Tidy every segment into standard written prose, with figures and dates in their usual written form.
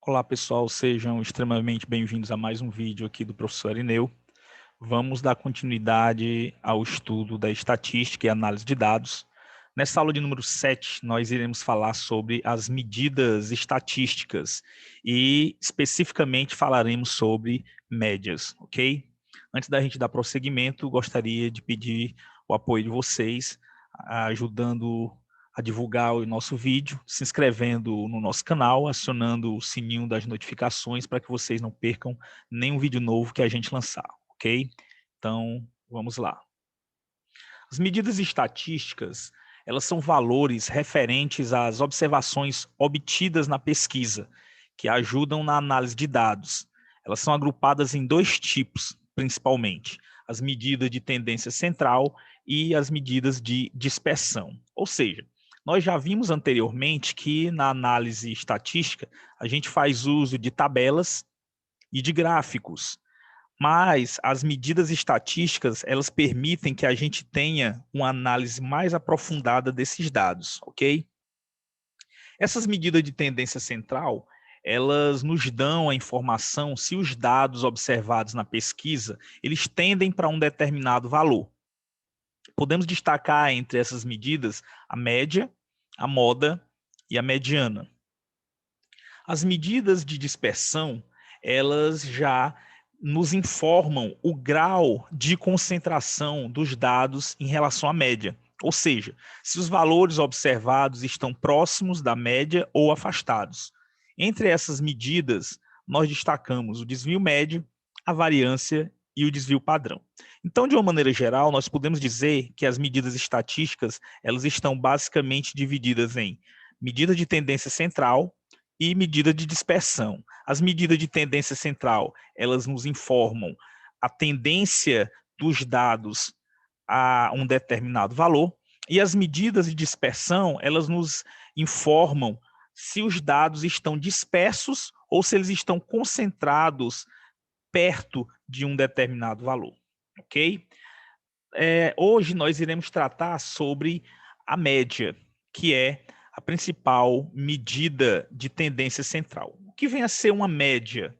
Olá pessoal, sejam extremamente bem-vindos a mais um vídeo aqui do professor Irineu. Vamos dar continuidade ao estudo da estatística e análise de dados. Nessa aula de número 7, nós iremos falar sobre as medidas estatísticas e especificamente falaremos sobre médias, ok? Antes da gente dar prosseguimento, gostaria de pedir o apoio de vocês, ajudando a divulgar o nosso vídeo, se inscrevendo no nosso canal, acionando o sininho das notificações para que vocês não percam nenhum vídeo novo que a gente lançar, ok? Então, vamos lá. As medidas estatísticas, elas são valores referentes às observações obtidas na pesquisa, que ajudam na análise de dados. Elas são agrupadas em dois tipos, principalmente: as medidas de tendência central e as medidas de dispersão. Ou seja, nós já vimos anteriormente que na análise estatística a gente faz uso de tabelas e de gráficos, mas as medidas estatísticas, elas permitem que a gente tenha uma análise mais aprofundada desses dados, ok? Essas medidas de tendência central, elas nos dão a informação se os dados observados na pesquisa, eles tendem para um determinado valor. Podemos destacar entre essas medidas a média, a moda e a mediana. As medidas de dispersão, elas já nos informam o grau de concentração dos dados em relação à média. Ou seja, se os valores observados estão próximos da média ou afastados. Entre essas medidas, nós destacamos o desvio médio, a variância e o desvio padrão. Então, de uma maneira geral, nós podemos dizer que as medidas estatísticas, elas estão basicamente divididas em medida de tendência central e medida de dispersão. As medidas de tendência central, elas nos informam a tendência dos dados a um determinado valor, e as medidas de dispersão, elas nos informam se os dados estão dispersos ou se eles estão concentrados perto de um determinado valor, ok? Hoje nós iremos tratar sobre a média, que é a principal medida de tendência central. O que vem a ser uma média?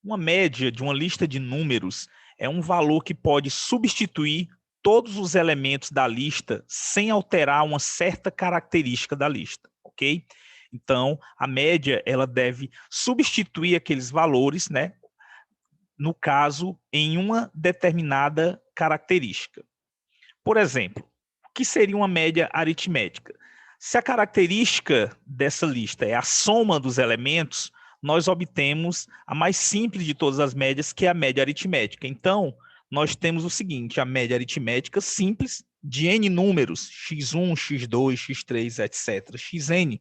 Uma média de uma lista de números é um valor que pode substituir todos os elementos da lista sem alterar uma certa característica da lista, ok? Então, a média, ela deve substituir aqueles valores, né? No caso, em uma determinada característica. Por exemplo, o que seria uma média aritmética? Se a característica dessa lista é a soma dos elementos, nós obtemos a mais simples de todas as médias, que é a média aritmética. Então, nós temos o seguinte: a média aritmética simples de n números, x1, x2, x3, etc., xn,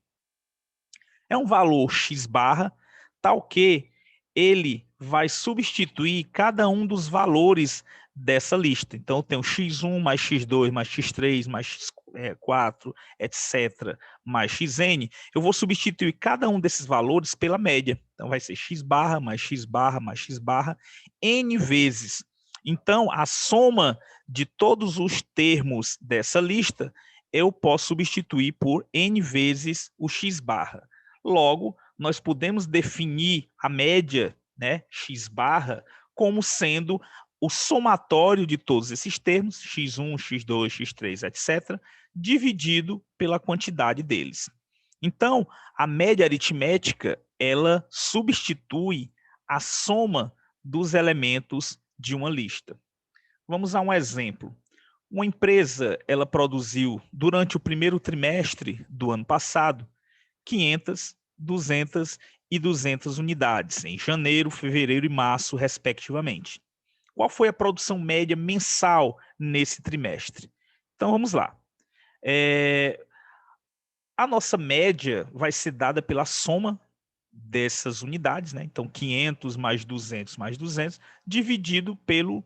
é um valor x barra, tal que ele vai substituir cada um dos valores dessa lista. Então, eu tenho x1 mais x2 mais x3 mais x4, etc., mais xn. Eu vou substituir cada um desses valores pela média. Então, vai ser x barra mais x barra mais x barra n vezes. Então, a soma de todos os termos dessa lista, eu posso substituir por n vezes o x barra. Logo, nós podemos definir a média, né, x barra, como sendo o somatório de todos esses termos, x1, x2, x3, etc., dividido pela quantidade deles. Então, a média aritmética, ela substitui a soma dos elementos de uma lista. Vamos a um exemplo. Uma empresa, ela produziu, durante o primeiro trimestre do ano passado, 500, 200 e 200 unidades, em janeiro, fevereiro e março, respectivamente. Qual foi a produção média mensal nesse trimestre? Então, vamos lá. A nossa média vai ser dada pela soma dessas unidades, né? Então, 500 mais 200, dividido pelo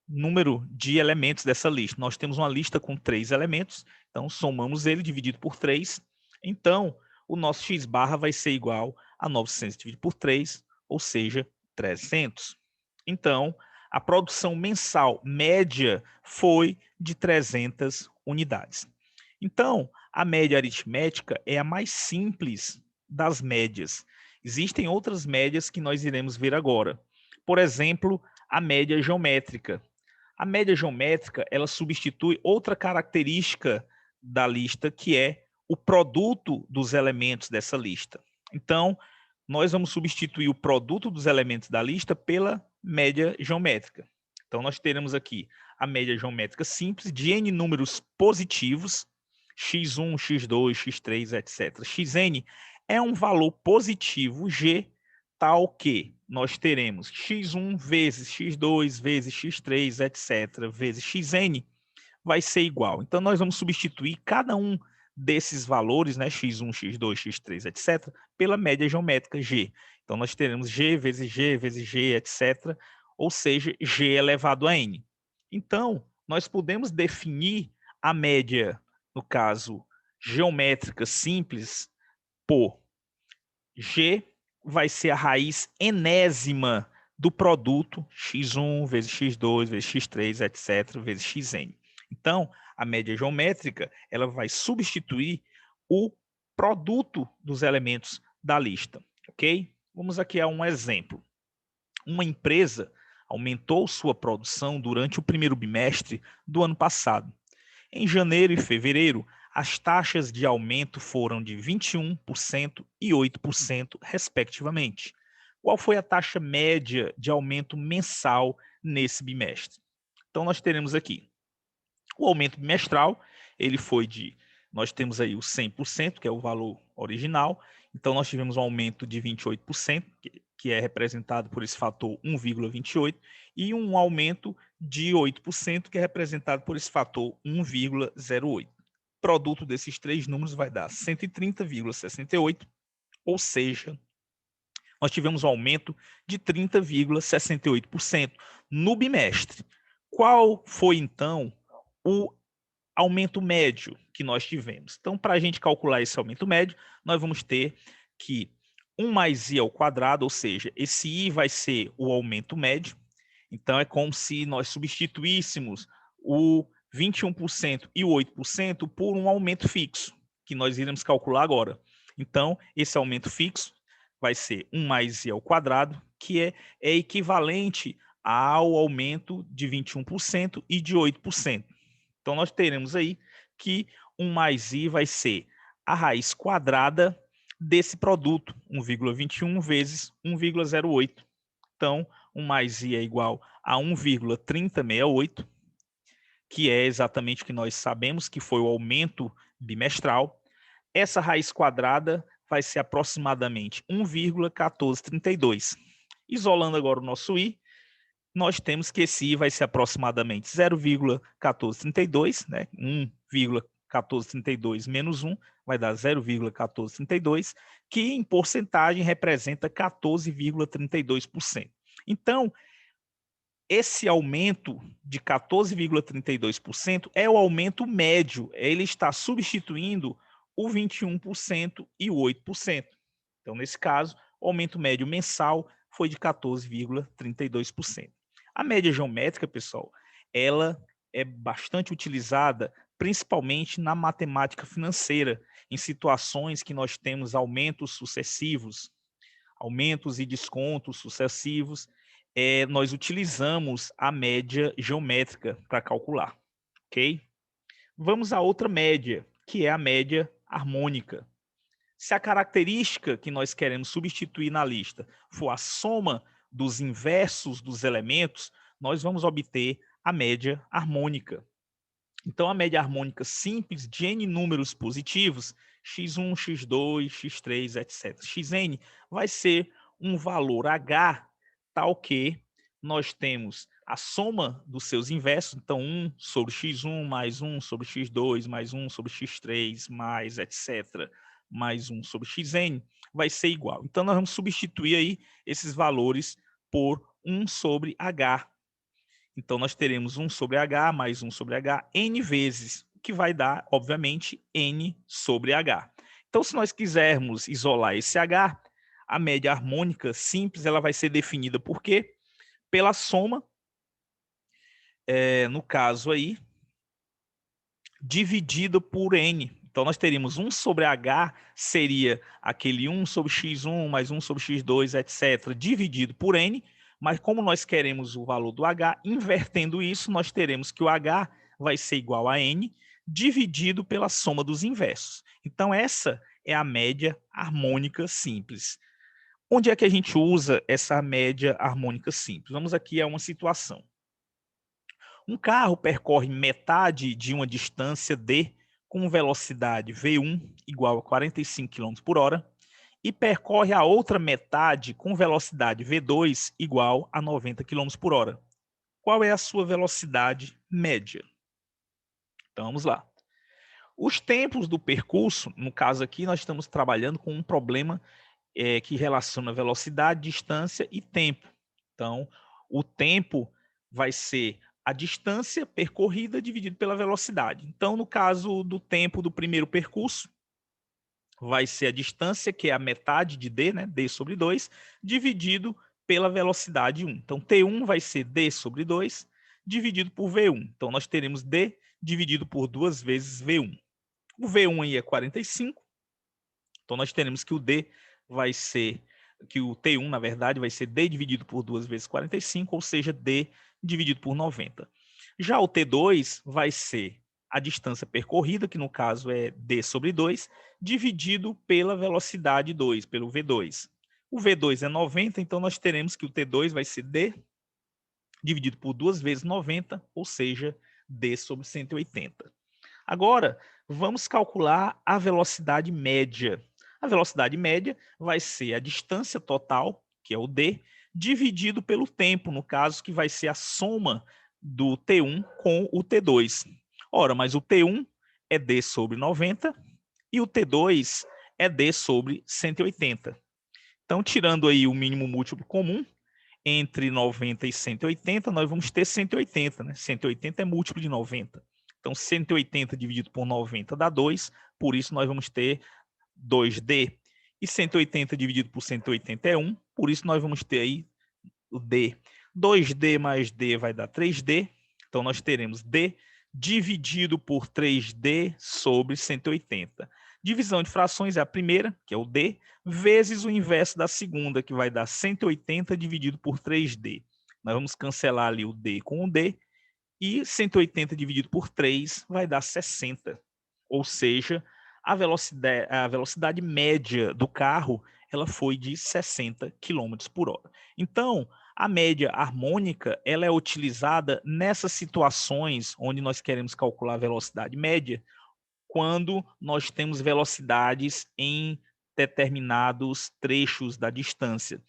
número de elementos dessa lista. Nós temos uma lista com 3 elementos, então somamos ele dividido por 3. Então, o nosso x barra vai ser igual a 900 dividido por 3, ou seja, 300. Então, a produção mensal média foi de 300 unidades. Então, a média aritmética é a mais simples das médias. Existem outras médias que nós iremos ver agora. Por exemplo, a média geométrica. A média geométrica, ela substitui outra característica da lista, que é o produto dos elementos dessa lista. Então, nós vamos substituir o produto dos elementos da lista pela média geométrica. Então, nós teremos aqui a média geométrica simples de n números positivos, x1, x2, x3, etc. Xn é um valor positivo g, tal que nós teremos x1 vezes x2 vezes x3, etc., vezes xn, vai ser igual. Então, nós vamos substituir cada um desses valores, né, x1, x2, x3, etc., pela média geométrica g. Então, nós teremos g vezes g, etc., ou seja, g elevado a n. Então, nós podemos definir a média, no caso, geométrica simples, por g vai ser a raiz enésima do produto x1 vezes x2 vezes x3, etc., vezes xn. Então, a média geométrica ela vai substituir o produto dos elementos da lista, ok? Vamos aqui a um exemplo. Uma empresa aumentou sua produção durante o primeiro bimestre do ano passado. Em janeiro e fevereiro, as taxas de aumento foram de 21% e 8%, respectivamente. Qual foi a taxa média de aumento mensal nesse bimestre? Então, nós teremos aqui o aumento bimestral, ele foi de, nós temos aí o 100%, que é o valor original, então nós tivemos um aumento de 28%, que é representado por esse fator 1,28, e um aumento de 8%, que é representado por esse fator 1,08. Produto desses três números vai dar 130,68, ou seja, nós tivemos um aumento de 30,68% no bimestre. Qual foi, então, o aumento médio que nós tivemos? Então, para a gente calcular esse aumento médio, nós vamos ter que 1 mais i ao quadrado, ou seja, esse i vai ser o aumento médio. Então, é como se nós substituíssemos o 21% e o 8% por um aumento fixo, que nós iremos calcular agora. Então, esse aumento fixo vai ser 1 mais i ao quadrado, que é equivalente ao aumento de 21% e de 8%. Então, nós teremos aí que 1 mais i vai ser a raiz quadrada desse produto, 1,21 vezes 1,08. Então, 1 mais i é igual a 1,3068, que é exatamente o que nós sabemos que foi o aumento bimestral. Essa raiz quadrada vai ser aproximadamente 1,1432. Isolando agora o nosso i, nós temos que esse i vai ser aproximadamente 0,1432, né? 1,1432 menos 1 vai dar 0,1432, que em porcentagem representa 14,32%. Então, esse aumento de 14,32% é o aumento médio, ele está substituindo o 21% e o 8%. Então, nesse caso, o aumento médio mensal foi de 14,32%. A média geométrica, pessoal, ela é bastante utilizada principalmente na matemática financeira, em situações que nós temos aumentos sucessivos, aumentos e descontos sucessivos, nós utilizamos a média geométrica para calcular, ok? Vamos a outra média, que é a média harmônica. Se a característica que nós queremos substituir na lista for a soma dos inversos dos elementos, nós vamos obter a média harmônica. Então, a média harmônica simples de n números positivos, x1, x2, x3, etc., xn, vai ser um valor h tal que nós temos a soma dos seus inversos, então 1 sobre x1 mais 1 sobre x2 mais 1 sobre x3 mais etc., mais 1 sobre xn, vai ser igual. Então, nós vamos substituir aí esses valores por 1 sobre h. Então, nós teremos 1 sobre h mais 1 sobre h n vezes, que vai dar, obviamente, n sobre h. Então, se nós quisermos isolar esse h, a média harmônica simples ela vai ser definida por quê? Pela soma, no caso aí, dividida por n. Então, nós teríamos 1 sobre h, seria aquele 1 sobre x1 mais 1 sobre x2, etc., dividido por n, mas como nós queremos o valor do h, invertendo isso, nós teremos que o h vai ser igual a n, dividido pela soma dos inversos. Então, essa é a média harmônica simples. Onde é que a gente usa essa média harmônica simples? Vamos aqui a uma situação. Um carro percorre metade de uma distância d com velocidade v1 igual a 45 km por hora e percorre a outra metade com velocidade v2 igual a 90 km por hora. Qual é a sua velocidade média? Então, vamos lá. Os tempos do percurso, no caso aqui, nós estamos trabalhando com um problema que relaciona velocidade, distância e tempo. Então, o tempo vai ser a distância percorrida dividido pela velocidade. Então, no caso do tempo do primeiro percurso, vai ser a distância, que é a metade de d, né, d sobre 2, dividido pela velocidade 1. Então, T1 vai ser d sobre 2, dividido por V1. Então, nós teremos d dividido por 2 vezes V1. O V1 aí é 45, então nós teremos que o d vai ser, que o T1, na verdade, vai ser d dividido por 2 vezes 45, ou seja, d dividido por 90. Já o T2 vai ser a distância percorrida, que no caso é d sobre 2, dividido pela velocidade 2, pelo V2. O V2 é 90, então nós teremos que o T2 vai ser d dividido por 2 vezes 90, ou seja, d sobre 180. Agora, vamos calcular a velocidade média. A velocidade média vai ser a distância total, que é o d, dividido pelo tempo, no caso, que vai ser a soma do T1 com o T2. Ora, mas o T1 é d sobre 90 e o T2 é d sobre 180. Então, tirando aí o mínimo múltiplo comum, entre 90 e 180, nós vamos ter 180, né? 180 é múltiplo de 90. Então, 180 dividido por 90 dá 2, por isso nós vamos ter 2D. E 180 dividido por 180 é 1, por isso nós vamos ter aí o D. 2D mais D vai dar 3D, então nós teremos D dividido por 3D sobre 180. Divisão de frações é a primeira, que é o D, vezes o inverso da segunda, que vai dar 180 dividido por 3D. Nós vamos cancelar ali o D com o D, e 180 dividido por 3 vai dar 60. Ou seja, a velocidade média do carro ela foi de 60 km por hora. Então, a média harmônica ela é utilizada nessas situações onde nós queremos calcular a velocidade média, quando nós temos velocidades em determinados trechos da distância.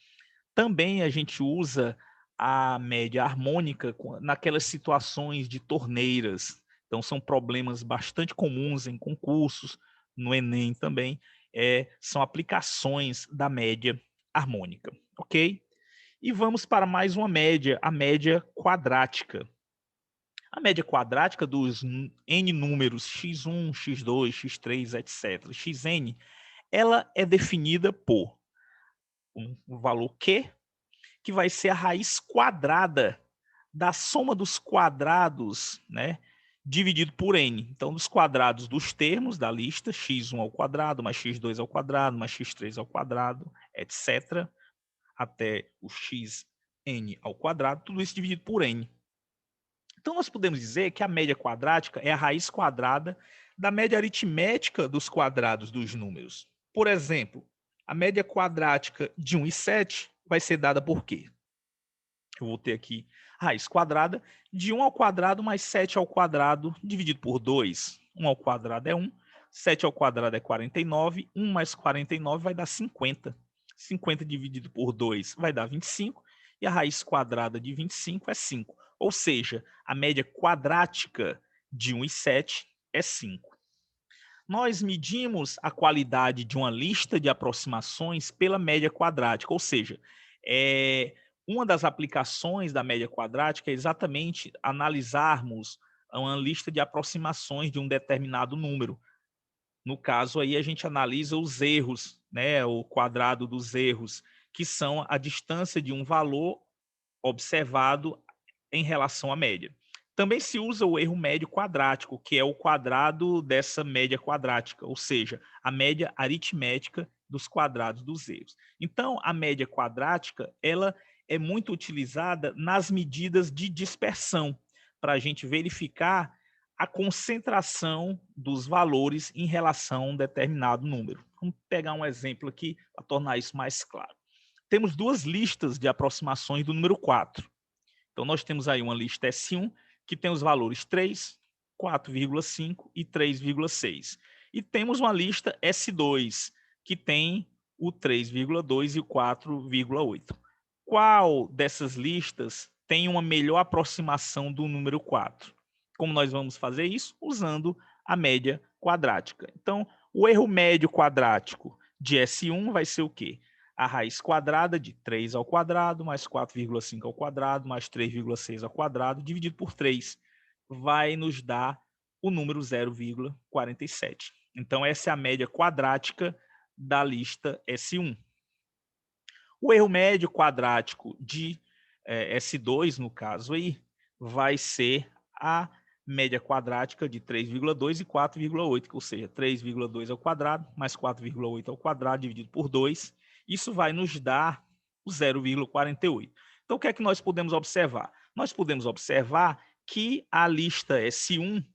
Também a gente usa a média harmônica naquelas situações de torneiras. Então, são problemas bastante comuns em concursos, no Enem também, são aplicações da média harmônica, ok? E vamos para mais uma média, a média quadrática. A média quadrática dos n números x1, x2, x3, etc., xn, ela é definida por um valor Q, que vai ser a raiz quadrada da soma dos quadrados, né, dividido por n. Então, dos quadrados dos termos da lista, x1 ao quadrado, mais x2 ao quadrado, mais x3 ao quadrado, etc., até o xn ao quadrado, tudo isso dividido por n. Então, nós podemos dizer que a média quadrática é a raiz quadrada da média aritmética dos quadrados dos números. Por exemplo, a média quadrática de 1 e 7 vai ser dada por quê? Eu vou ter aqui raiz quadrada de 1 ao quadrado mais 7 ao quadrado dividido por 2. 1 ao quadrado é 1, 7 ao quadrado é 49, 1 mais 49 vai dar 50. 50 dividido por 2 vai dar 25, e a raiz quadrada de 25 é 5. Ou seja, a média quadrática de 1 e 7 é 5. Nós medimos a qualidade de uma lista de aproximações pela média quadrática, ou seja, uma das aplicações da média quadrática é exatamente analisarmos uma lista de aproximações de um determinado número. No caso aí a gente analisa os erros, né, o quadrado dos erros, que são a distância de um valor observado em relação à média. Também se usa o erro médio quadrático, que é o quadrado dessa média quadrática, ou seja, a média aritmética dos quadrados dos erros. Então, a média quadrática, ela é muito utilizada nas medidas de dispersão, para a gente verificar a concentração dos valores em relação a um determinado número. Vamos pegar um exemplo aqui para tornar isso mais claro. Temos duas listas de aproximações do número 4. Então, nós temos aí uma lista S1, que tem os valores 3, 4,5 e 3,6. E temos uma lista S2, que tem o 3,2 e o 4,8. Qual dessas listas tem uma melhor aproximação do número 4? Como nós vamos fazer isso? Usando a média quadrática. Então, o erro médio quadrático de S1 vai ser o quê? A raiz quadrada de 3 ao quadrado, mais 4,5 ao quadrado, mais 3,6 ao quadrado, dividido por 3, vai nos dar o número 0,47. Então, essa é a média quadrática da lista S1. O erro médio quadrático de S2, no caso aí, vai ser a média quadrática de 3,2 e 4,8, ou seja, 3,2 ao quadrado, mais 4,8 ao quadrado, dividido por 2, isso vai nos dar o 0,48. Então, o que é que nós podemos observar? Nós podemos observar que a lista S1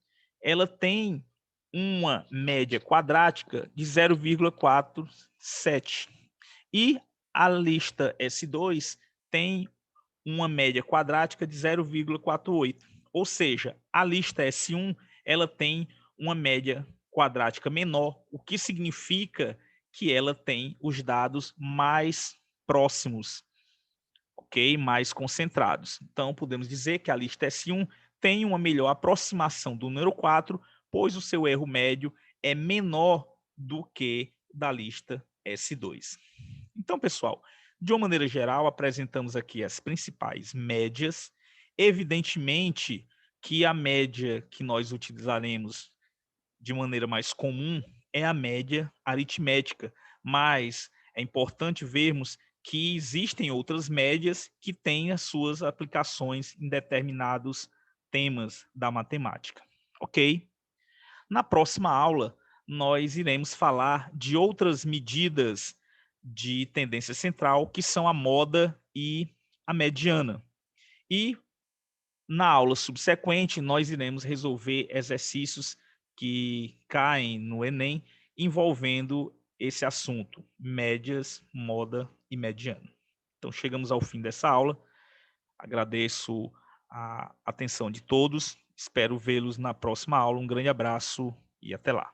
ela tem uma média quadrática de 0,47 e a lista S2 tem uma média quadrática de 0,48. Ou seja, a lista S1 ela tem uma média quadrática menor, o que significa que ela tem os dados mais próximos, ok? Mais concentrados. Então, podemos dizer que a lista S1 tem uma melhor aproximação do número 4, pois o seu erro médio é menor do que da lista S2. Então, pessoal, de uma maneira geral, apresentamos aqui as principais médias. Evidentemente que a média que nós utilizaremos de maneira mais comum é a média aritmética, mas é importante vermos que existem outras médias que têm as suas aplicações em determinados temas da matemática. Ok? Na próxima aula, nós iremos falar de outras medidas de tendência central, que são a moda e a mediana. E na aula subsequente, nós iremos resolver exercícios que caem no Enem envolvendo esse assunto, médias, moda e mediana. Então, chegamos ao fim dessa aula. Agradeço a atenção de todos. Espero vê-los na próxima aula. Um grande abraço e até lá.